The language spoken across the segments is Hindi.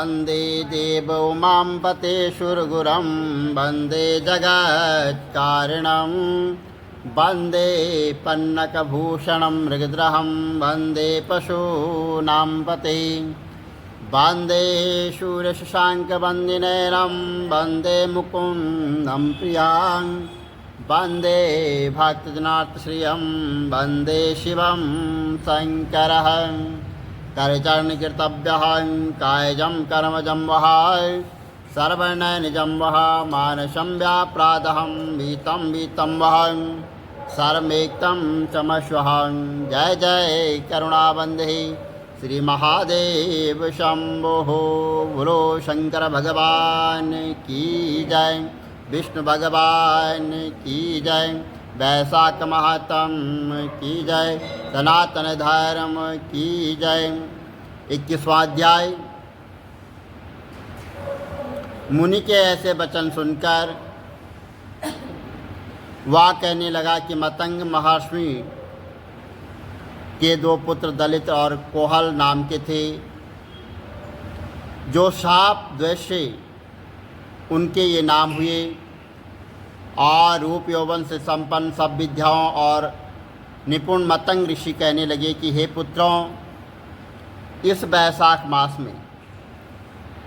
वन्दे देवोमां पतेशुरगुरं वन्दे जगत्कारणं वन्दे पन्नकभूषणं मृगद्रहं वन्दे पशूनां पते वन्दे शूरशशाङ्कवन्दिनयनं वन्दे मुकुन्दं प्रियां वन्दे भक्तजनार्तश्रियं वन्दे शिवं शङ्करः करचरणकीर्तव्यः कायजं कर्मजं वहाय सर्वनयनजं वः मानसं व्याप्रादहं वीतं वहं सर्वमेक्तं चमस्वहं। जय जय करुणाबन्धे श्री महादेव शंभो। बोलो शंकर भगवान की जय, विष्णु भगवान की जय, वैशाख महात्म की जय, सनातन धर्म की जय। 21वां अध्याय। मुनि के ऐसे वचन सुनकर वह कहने लगा कि मतंग महर्षि के 2 पुत्र दलित और कोहल नाम के थे, जो शाप द्वेष से उनके ये नाम हुए, और रूप यौवन से संपन्न सब विद्याओं और निपुण मतंग ऋषि कहने लगे कि हे पुत्रों, इस वैशाख मास में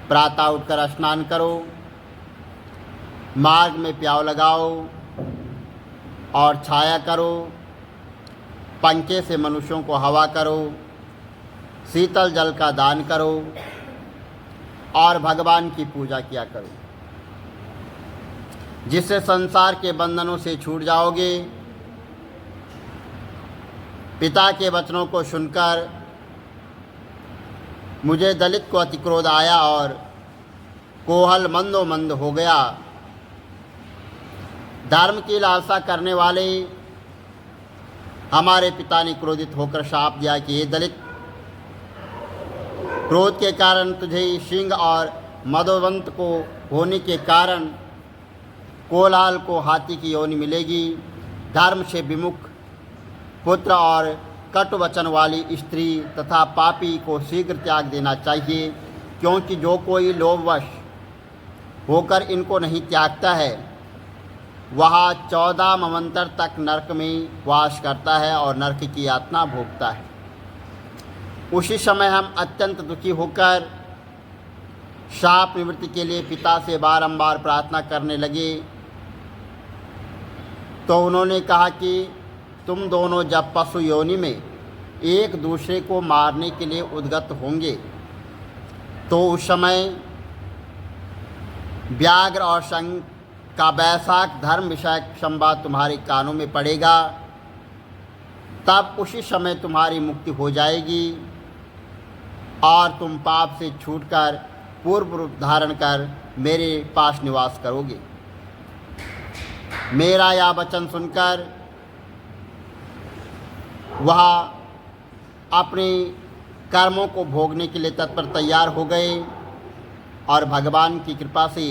प्रातः उठकर स्नान करो, मार्ग में प्याव लगाओ और छाया करो, पंखे से मनुष्यों को हवा करो, शीतल जल का दान करो और भगवान की पूजा किया करो, जिससे संसार के बंधनों से छूट जाओगे। पिता के वचनों को सुनकर मुझे दलित को अति क्रोध आया और कोहल मंदोमंद हो गया। धर्म की लालसा करने वाले हमारे पिता ने क्रोधित होकर शाप दिया कि हे दलित, क्रोध के कारण तुझे सिंह और मदोवंत को होने के कारण कोलाल को हाथी की योनि मिलेगी। धर्म से विमुख पुत्र और कटु वचन वाली स्त्री तथा पापी को शीघ्र त्याग देना चाहिए, क्योंकि जो कोई लोभवश होकर इनको नहीं त्यागता है वह 14 मन्वंतर तक नरक में वास करता है और नरक की यातना भोगता है। उसी समय हम अत्यंत दुखी होकर शाप निवृत्ति के लिए पिता से बारंबार प्रार्थना करने लगे, तो उन्होंने कहा कि तुम दोनों जब पशु योनि में एक दूसरे को मारने के लिए उद्यत होंगे, तो उस समय व्याघ्र और शंख का वैशाख धर्म विषयक संवाद तुम्हारे कानों में पड़ेगा, तब उसी समय तुम्हारी मुक्ति हो जाएगी और तुम पाप से छूटकर पूर्व रूप धारण कर मेरे पास निवास करोगे। मेरा यह वचन सुनकर वह अपने कर्मों को भोगने के लिए तत्पर तैयार हो गए, और भगवान की कृपा से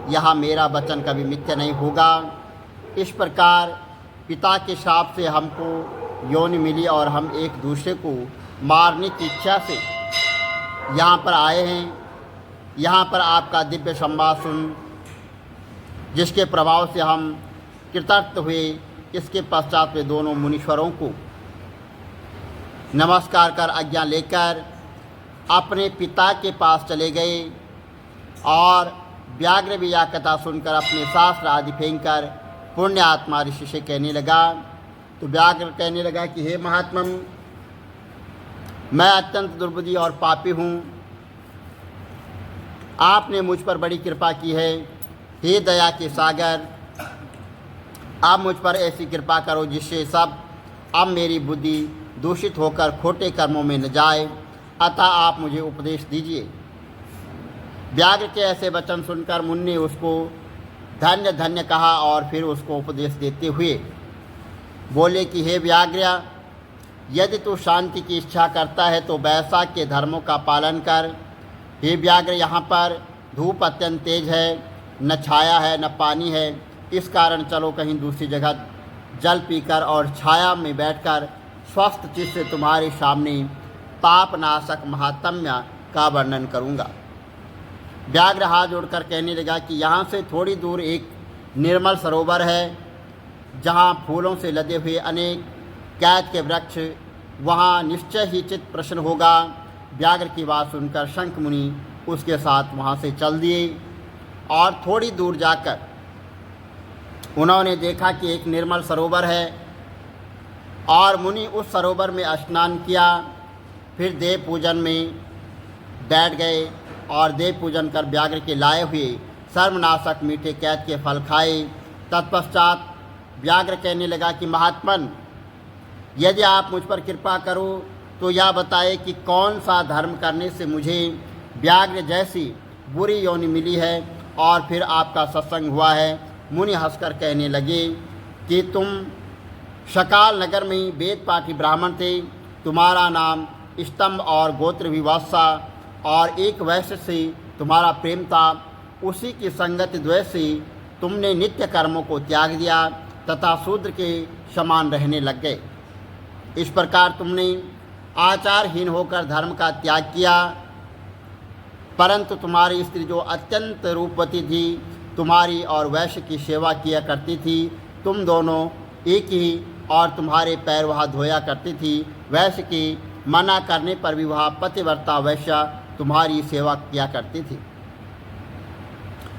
यह मेरा वचन कभी मिथ्या नहीं होगा। इस प्रकार पिता के शाप से हमको योनि मिली और हम एक दूसरे को मारने की इच्छा से यहाँ पर आए हैं। यहाँ पर आपका दिव्य संवाद सुन, जिसके प्रभाव से हम कृतार्थ हुए, इसके पश्चात वे दोनों मुनीश्वरों को नमस्कार कर आज्ञा लेकर अपने पिता के पास चले गए और व्याघ्र भी यह कथा सुनकर अपने शास्त्र आदि फेंक कर पुण्य आत्मा ऋषि से कहने लगा। तो व्याघ्र कहने लगा कि हे महात्मन, मैं अत्यंत दुर्बुद्धि और पापी हूँ, आपने मुझ पर बड़ी कृपा की है। हे दया के सागर, आप मुझ पर ऐसी कृपा करो जिससे सब अब मेरी बुद्धि दूषित होकर खोटे कर्मों में न जाए, अतः आप मुझे उपदेश दीजिए। व्याघ्र के ऐसे वचन सुनकर मुनि ने उसको धन्य धन्य कहा और फिर उसको उपदेश देते हुए बोले कि हे व्याघ्र, यदि तू शांति की इच्छा करता है तो वैशाख के धर्मों का पालन कर। हे व्याघ्र, यहाँ पर धूप अत्यंत तेज है, न छाया है न पानी है, इस कारण चलो कहीं दूसरी जगह जल पीकर और छाया में बैठकर स्वस्थ चित्त से तुम्हारे सामने पापनाशक महात्म्य का वर्णन करूँगा। व्याघ्र हाथ जोड़कर कहने लगा कि यहाँ से थोड़ी दूर एक निर्मल सरोवर है, जहाँ फूलों से लदे हुए अनेक कैद के वृक्ष, वहाँ निश्चय ही चित्त प्रसन्न होगा। व्याघ्र की बात सुनकर शंख मुनि उसके साथ वहाँ से चल दिए और थोड़ी दूर जाकर उन्होंने देखा कि एक निर्मल सरोवर है और मुनि उस सरोवर में स्नान किया। फिर देव पूजन में बैठ गए और देव पूजन कर व्याघ्र के लाए हुए सर्वनाशक मीठे कैद के फल खाए। तत्पश्चात व्याघ्र कहने लगा कि महात्मन, यदि आप मुझ पर कृपा करो तो यह बताए कि कौन सा धर्म करने से मुझे व्याघ्र जैसी बुरी योनि मिली है और फिर आपका सत्संग हुआ है। मुनि हंसकर कहने लगे कि तुम शकाल नगर में ही वेद पाठी ब्राह्मण थे, तुम्हारा नाम स्तंभ और गोत्र विवासा और एक वैश्य से तुम्हारा प्रेम था। उसी की संगति द्वेष से तुमने नित्य कर्मों को त्याग दिया तथा शूद्र के समान रहने लग गए। इस प्रकार तुमने आचारहीन होकर धर्म का त्याग किया। परंतु तुम्हारी स्त्री जो अत्यंत रूपवती थी, तुम्हारी और वैश्य की सेवा किया करती थी। तुम दोनों एक ही और तुम्हारे पैर वह धोया करती थी। वैश्य की मना करने पर भी वह पतिव्रता वैश्य तुम्हारी सेवा किया करती थी।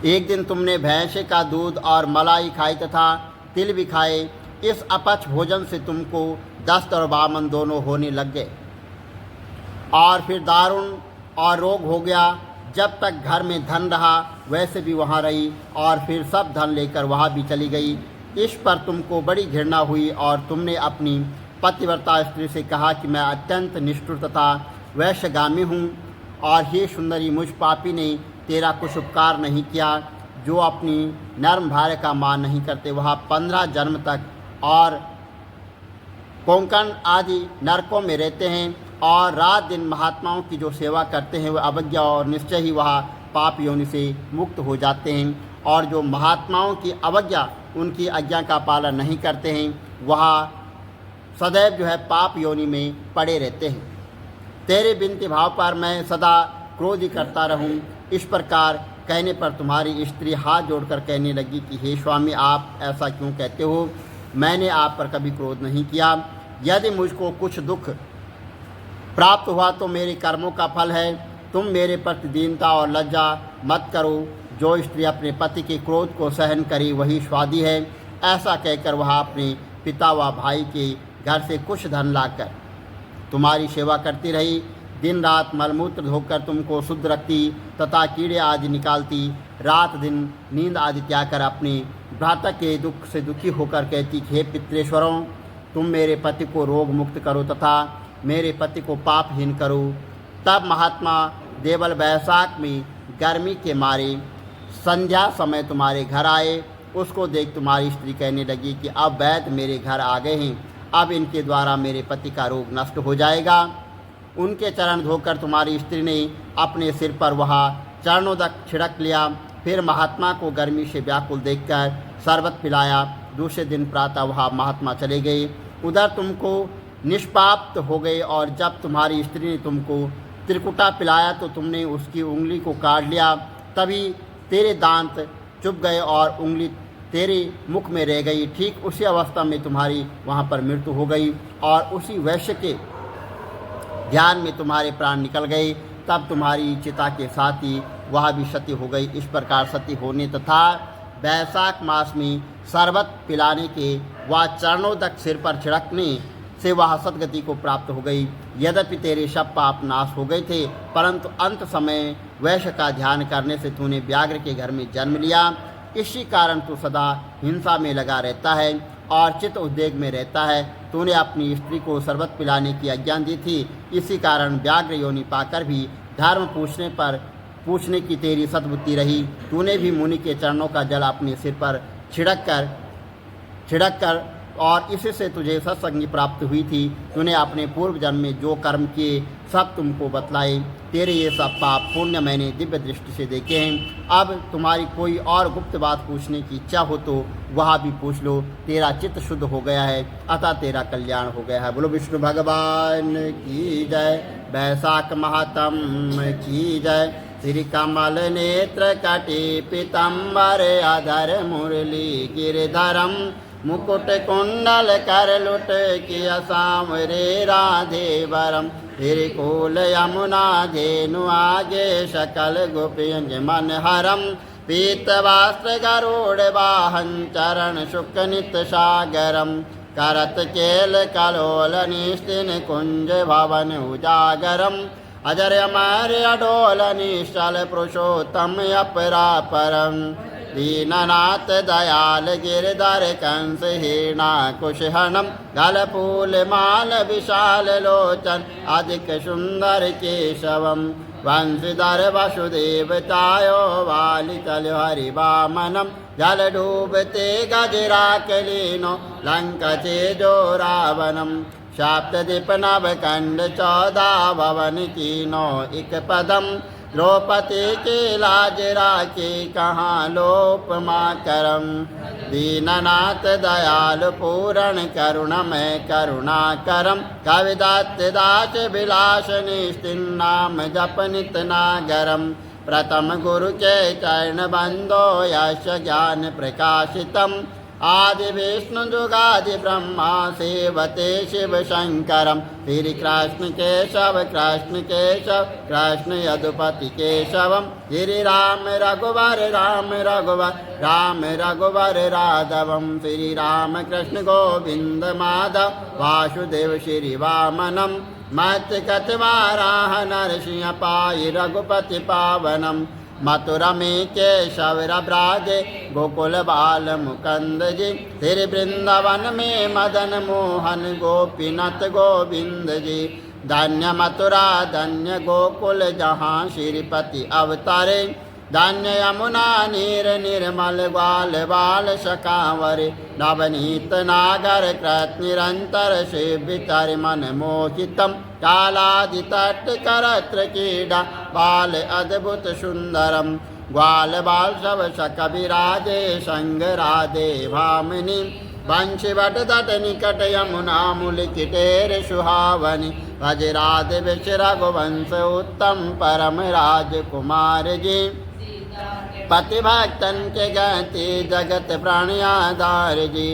एक दिन तुमने भैंसे का दूध और मलाई खाई तथा तिल भी खाए। इस अपच भोजन से तुमको दस्त और वामन दोनों होने लग गए और फिर दारुण और रोग हो गया। जब तक घर में धन रहा वैसे भी वहाँ रही और फिर सब धन लेकर वहाँ भी चली गई। इस पर तुमको बड़ी घृणा हुई और तुमने अपनी पतिव्रता स्त्री से कहा कि मैं अत्यंत निष्ठुर तथा वैश्यगामी हूँ और हे सुंदरी, मुझ पापी ने तेरा कुछ उपकार नहीं किया। जो अपनी नर्म भार्य का मान नहीं करते वह 15 जन्म तक और कोंकण आदि नरकों में रहते हैं और रात दिन महात्माओं की जो सेवा करते हैं वह अवज्ञा और निश्चय ही वह पाप योनि से मुक्त हो जाते हैं। और जो महात्माओं की अवज्ञा, उनकी आज्ञा का पालन नहीं करते हैं वह सदैव जो है पाप योनि में पड़े रहते हैं। तेरे बिनती भाव पर मैं सदा क्रोध ही करता रहूं। इस प्रकार कहने पर तुम्हारी स्त्री हाथ जोड़कर कहने लगी कि हे स्वामी, आप ऐसा क्यों कहते हो? मैंने आप पर कभी क्रोध नहीं किया। यदि मुझको कुछ दुख प्राप्त हुआ तो मेरे कर्मों का फल है। तुम मेरे प्रति दीनता और लज्जा मत करो। जो स्त्री अपने पति के क्रोध को सहन करे वही स्वादी है। ऐसा कहकर वह अपने पिता व भाई के घर से कुछ धन लाकर तुम्हारी सेवा करती रही। दिन रात मलमूत्र धोकर तुमको शुद्ध रखती तथा कीड़े आदि निकालती। रात दिन नींद आदि त्याग कर अपने भ्राता के दुख से दुखी होकर कहती, हे पितृेश्वरों, तुम मेरे पति को रोग मुक्त करो तथा मेरे पति को पापहीन करो। तब महात्मा देवल वैशाख में गर्मी के मारे संध्या समय तुम्हारे घर आए। उसको देख तुम्हारी स्त्री कहने लगी कि अब वैद्य मेरे घर आ गए हैं, अब इनके द्वारा मेरे पति का रोग नष्ट हो जाएगा। उनके चरण धोकर तुम्हारी स्त्री ने अपने सिर पर वह चरणों तक छिड़क लिया। फिर महात्मा को गर्मी से व्याकुल देखकर शरबत पिलाया। दूसरे दिन प्रातः वह महात्मा चले गए। उधर तुमको निष्पाप हो गए और जब तुम्हारी स्त्री ने तुमको त्रिकुटा पिलाया तो तुमने उसकी उंगली को काट लिया। तभी तेरे दांत चुभ गए और उंगली तेरे मुख में रह गई। ठीक उसी अवस्था में तुम्हारी वहाँ पर मृत्यु हो गई और उसी वैश्य के ध्यान में तुम्हारे प्राण निकल गए। तब तुम्हारी चिता के साथ ही वह भी सती हो गई। इस प्रकार सती होने तथा वैशाख मास में शरबत पिलाने के व चरणों तक सिर पर छिड़कने से वह सदगति को प्राप्त हो गई। यद्यपि तेरे सब पाप नाश हो गए थे, परंतु अंत समय वैश्य का ध्यान करने से तूने व्याघ्र के घर में जन्म लिया। इसी कारण तू सदा हिंसा में लगा रहता है और चित्त उद्वेग में रहता है। तूने अपनी स्त्री को शरबत पिलाने की आज्ञा दी थी। इसी कारण व्याघ्र योनि पाकर भी धर्म पूछने की तेरी सद्बुद्धि रही। तूने भी मुनि के चरणों का जल अपने सिर पर छिड़क कर और इसी से तुझे सत्संगी प्राप्त हुई थी। तूने अपने पूर्व जन्म में जो कर्म किए सब तुमको बतलाए। तेरे ये सब पाप पुण्य मैंने दिव्य दृष्टि से देखे हैं। अब तुम्हारी कोई और गुप्त बात पूछने की इच्छा हो तो वह भी पूछ लो। तेरा चित्त शुद्ध हो गया है, अतः तेरा कल्याण हो गया है। बोलो विष्णु भगवान की जय, वैशाख महात्म की जय, श्री कमल नेत्र कटी पीतम्बर अधर मुरली गिरधरम मुकुट कुंडल कर लुट किया सांवरे राधे वरम फिर कुल यमुना धेनु आगे सकल गोपियंज मन हरम पीत वस्त्र गरुड़ वाहन चरण शुक नित सागरम करत केल कलोल निस्तिन कुंज भवन उजागरम अजर अमर अडोल निश्चल पुरुषोत्तम अपरापरम दीननाथ दयाल गिरधर कंस हीना कुशहनम गल फूल माल विशाल लोचन अधिक सुंदर केशवम वंशीधर वसुदेव तायो वालितल हरि वामनम जल डूबते गजराकलीनो लंका चेजो रावणम सप्तदीप नवकंड 14 भवन कीनो एक पदम द्रौपदी के लाज राखे कहाँ लोपमा करम दीननाथ दयाल पूरण करुणमय करुणा करम कविदत्त दास विलास निस्तिन नाम जप नित नागरम प्रथम गुरु के चरण बंदो यश ज्ञान प्रकाशितम आदि विष्णु जुगादि ब्रह्मा सेवते शिव शंकरम श्री कृष्ण केशव कृष्ण यदुपति केशवम श्री राम रघुवर राम रघुवर राघवम श्री राम कृष्ण गोविंद माधव वासुदेव श्री वामनम मत कतवाराह नरसिंह पाई रघुपति पावनम मथुरा में केशव ब्राजे गोकुल बाल मुकंद जी श्री वृंदावन में मदन मोहन गोपीनाथ गोविंद जी धन्य मथुरा धन्य गोकुल जहाँ श्रीपति अवतारे धन्य यमुना नीर निर्मल ग्वाल बाल सकावर नवनीत नागर कृत निरंतर सेवितर मन मोहितम कालादि तट करत्र क्रीडा बाल अद्भुत सुंदरम ग्वाल बाल सब सक विराजे संग राधे भामिनी वंशी वट तट निकट यमुना मूल किटेर सुहावनी भज राधे विश रघुवंश उत्तम परम राजकुमार जी पति भक्तन के गति जगत प्राण आधार जी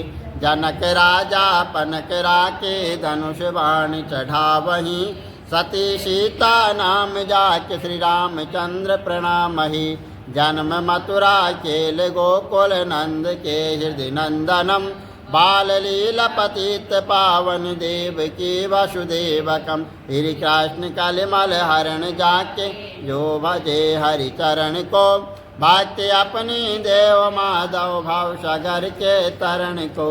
जनक राजा पनक राके धनुष बाण चढ़ावही सती सीता नाम जाके श्री रामचंद्र प्रणामहि जन्म मथुरा केल गोकुल नंद के हृदय नंदनम बाल लीला पतित पावन देव की वसुदेवकम श्री कृष्ण कलिमल हरण जाके जो भजे हरि चरण को भक्ति अपनी देव माधव भाव सागर के तरण को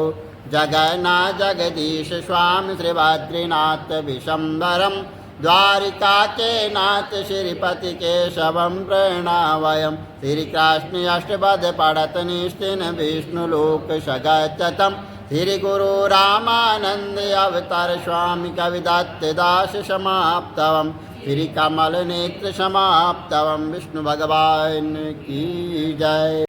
जगन्ना जगदीश स्वामी श्री बद्रीनाथ विशंबरम द्वारिका के नाथ श्रीपति केशवम प्रणावयम श्री कृष्ण अष्टपद पढ़त निस्तिन विष्णु लोक सगतम श्री गुरु रामानंद अवतार स्वामी कविदत्त दास समाप्तवम श्री कमल नेत्र समाप्तवम विष्णु भगवान की जय।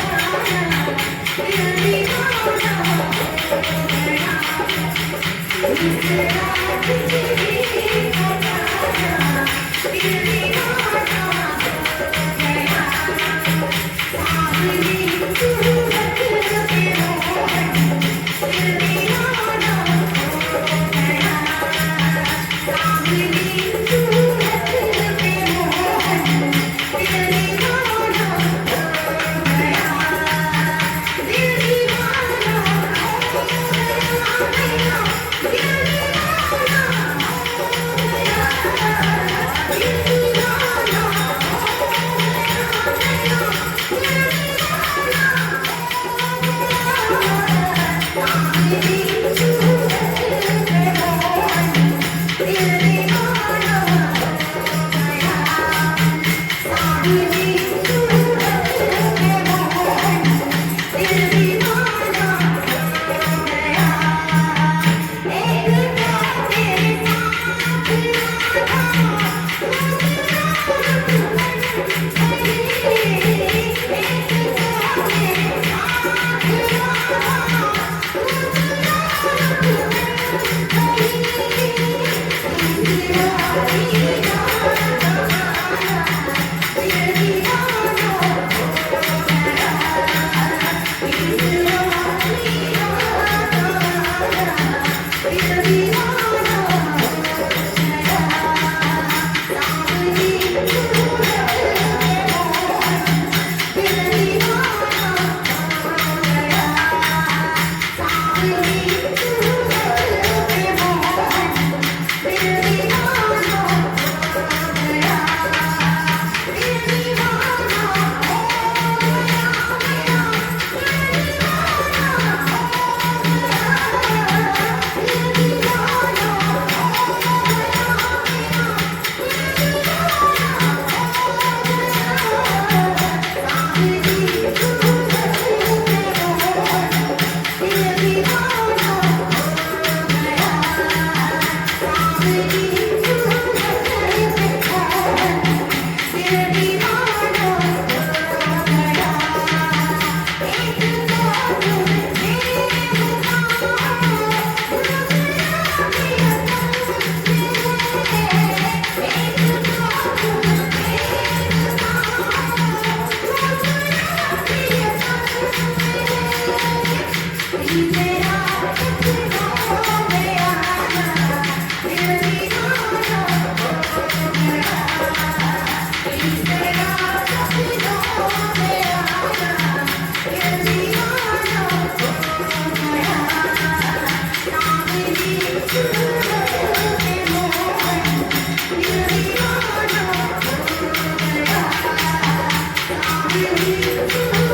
नहीं